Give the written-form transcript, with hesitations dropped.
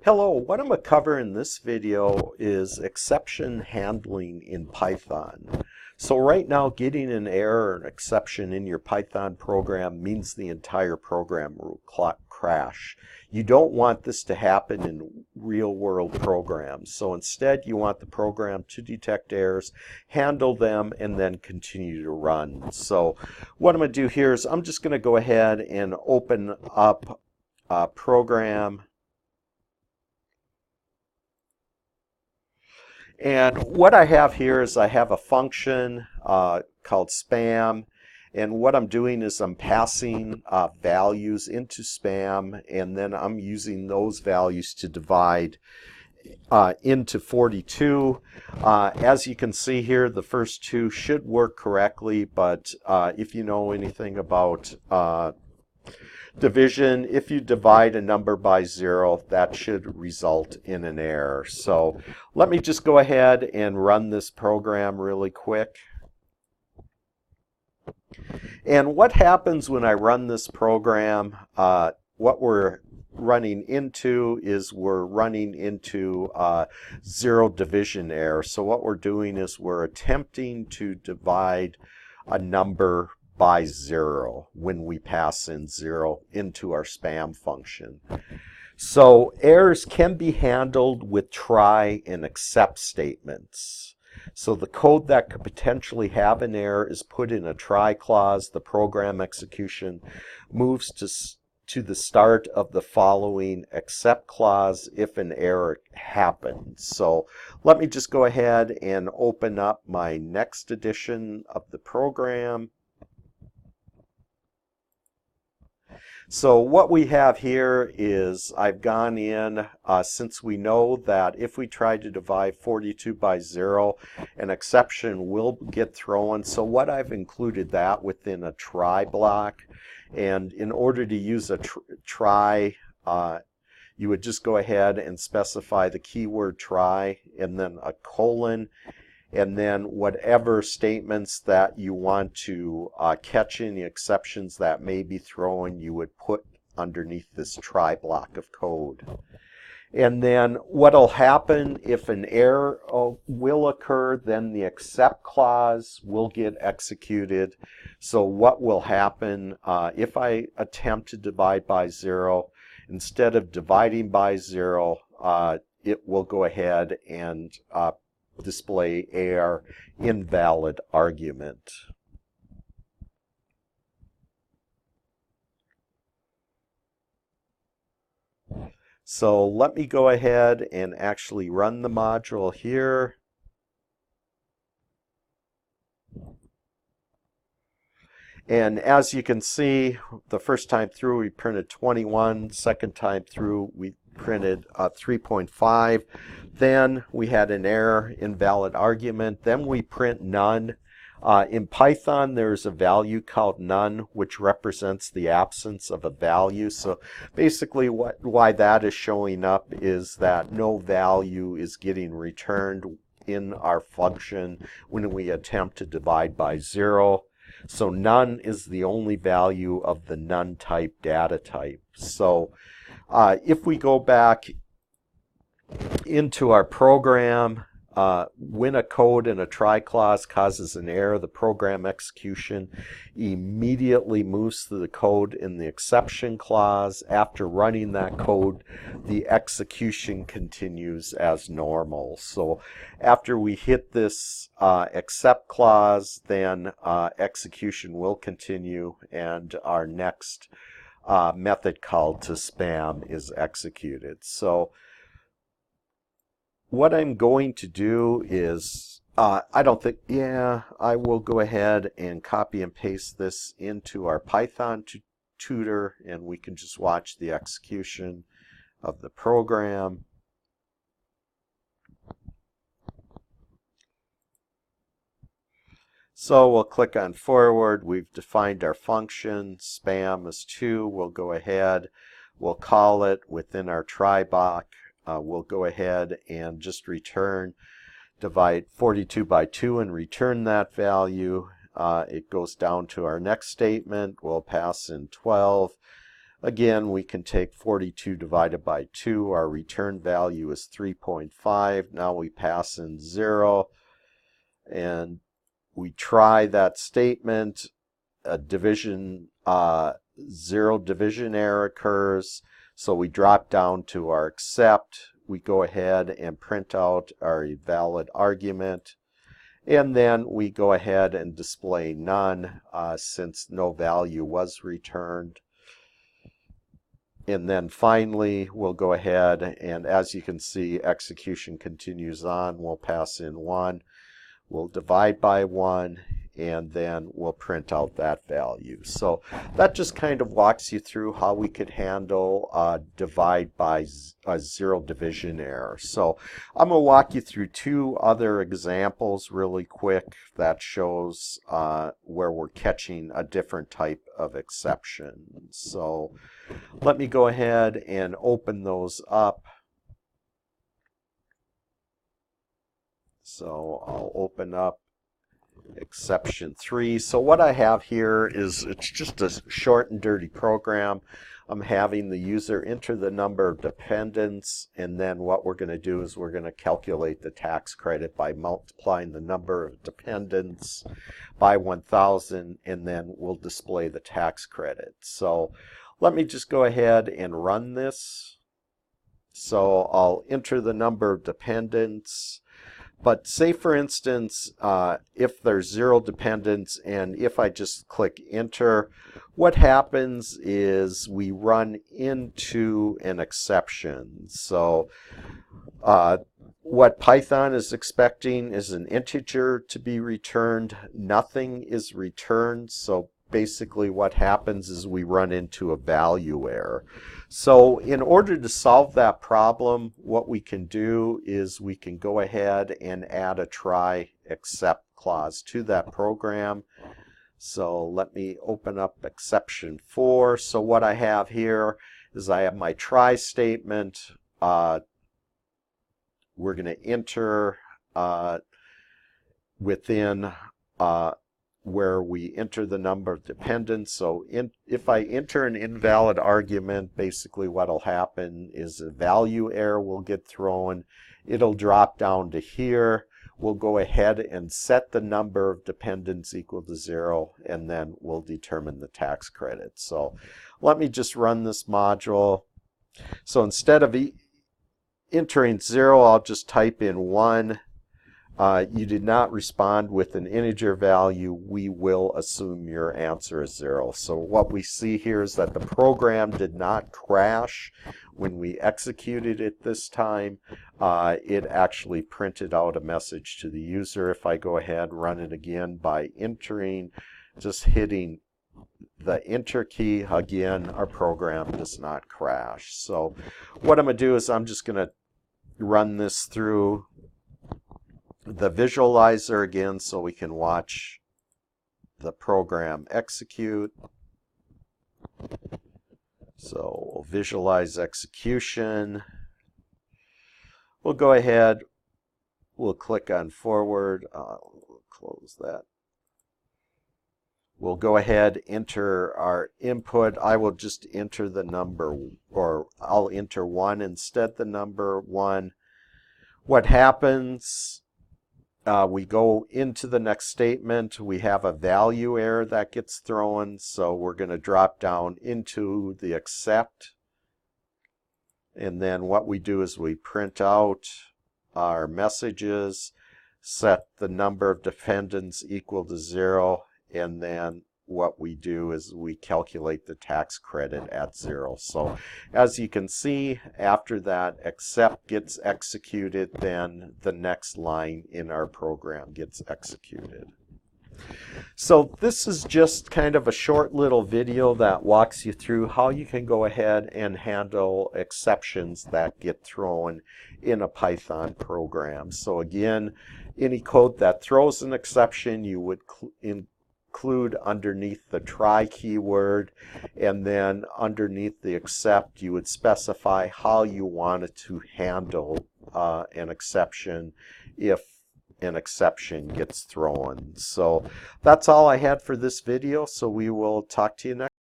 Hello, what I'm going to cover in this video is exception handling in Python. So right now, getting an error or an exception in your Python program means the entire program will crash. You don't want this to happen in real-world programs. So instead, you want the program to detect errors, handle them, and then continue to run. So what I'm going to do here is I'm just going to go ahead and open up a program. And what I have here is I have a function called spam, and what I'm doing is I'm passing values into spam, and then I'm using those values to divide into 42. As you can see here, the first two should work correctly, but if you know anything about division, if you divide a number by 0, that should result in an error. So let me just go ahead and run this program really quick. And what happens when I run this program, what we're running into is we're running into zero division error. So what we're doing is we're attempting to divide a number by 0 when we pass in 0 into our spam function. So errors can be handled with try and except statements. So the code that could potentially have an error is put in a try clause. The program execution moves to the start of the following except clause if an error happens. So let me just go ahead and open up my next edition of the program. So what we have here is I've gone in, since we know that if we try to divide 42 by 0, an exception will get thrown. So what I've included that within a try block. And in order to use a try, you would just go ahead and specify the keyword try and then a colon, and then whatever statements that you want to catch any exceptions that may be thrown, you would put underneath this try block of code. And then what'll happen if an error will occur, then the except clause will get executed. So what will happen if I attempt to divide by 0, instead of dividing by 0, it will go ahead and display error invalid argument. So let me go ahead and actually run the module here. And as you can see, the first time through we printed 21, second time through we printed 3.5. Then we had an error, invalid argument. Then we print none. In Python, there's a value called none, which represents the absence of a value. So basically why that is showing up is that no value is getting returned in our function when we attempt to divide by 0. So none is the only value of the none type data type. So if we go back into our program, when a code in a try clause causes an error, the program execution immediately moves to the code in the exception clause. After running that code, the execution continues as normal. So after we hit this except clause, then execution will continue, and our next method called to spam is executed. So what I'm going to do is, I will go ahead and copy and paste this into our Python tutor, and we can just watch the execution of the program. So we'll click on forward. We've defined our function. Spam is 2. We'll go ahead. We'll call it within our try block. We'll go ahead and just divide 42 by 2 and return that value. It goes down to our next statement. We'll pass in 12. Again, we can take 42 divided by 2. Our return value is 3.5. Now we pass in 0 and we try that statement. A division, 0 division error occurs. So we drop down to our except. We go ahead and print out our valid argument. And then we go ahead and display none since no value was returned. And then finally, we'll go ahead and, as you can see, execution continues on. We'll pass in 1. We'll divide by 1, and then we'll print out that value. So that just kind of walks you through how we could handle divide by a 0 division error. So I'm going to walk you through 2 other examples really quick that shows where we're catching a different type of exception. So let me go ahead and open those up. So I'll open up exception 3. So what I have here is, it's just a short and dirty program. I'm having the user enter the number of dependents, and then what we're going to do is we're going to calculate the tax credit by multiplying the number of dependents by 1,000, and then we'll display the tax credit. So let me just go ahead and run this. So I'll enter the number of dependents. But say, for instance, if there's 0 dependents, and if I just click enter, what happens is we run into an exception. So what Python is expecting is an integer to be returned. Nothing is returned. So basically what happens is we run into a value error. So in order to solve that problem, what we can do is we can go ahead and add a try except clause to that program. So let me open up exception 4. So what I have here is I have my try statement. We're going to enter within where we enter the number of dependents. So if I enter an invalid argument, basically what will happen is a value error will get thrown. It'll drop down to here. We'll go ahead and set the number of dependents equal to 0, and then we'll determine the tax credit. So let me just run this module. So instead of entering 0, I'll just type in 1. You did not respond with an integer value. We will assume your answer is 0. So what we see here is that the program did not crash when we executed it this time. It actually printed out a message to the user. If I go ahead and run it again by entering, just hitting the enter key, again, our program does not crash. So what I'm going to do is I'm just going to run this through the visualizer again so we can watch the program execute. So we'll visualize execution. We'll go ahead, we'll click on forward, we'll close that. We'll go ahead, enter our input. I will just enter the number, or I'll enter 1 instead, the number 1. What happens? We go into the next statement. We have a value error that gets thrown, so we're going to drop down into the except. And then what we do is we print out our messages, set the number of dependents equal to 0, and then what we do is we calculate the tax credit at 0. So as you can see, after that except gets executed, then the next line in our program gets executed. So this is just kind of a short little video that walks you through how you can go ahead and handle exceptions that get thrown in a Python program. So again, any code that throws an exception, you would include underneath the try keyword, and then underneath the except you would specify how you wanted to handle an exception if an exception gets thrown. So that's all I had for this video, so we will talk to you next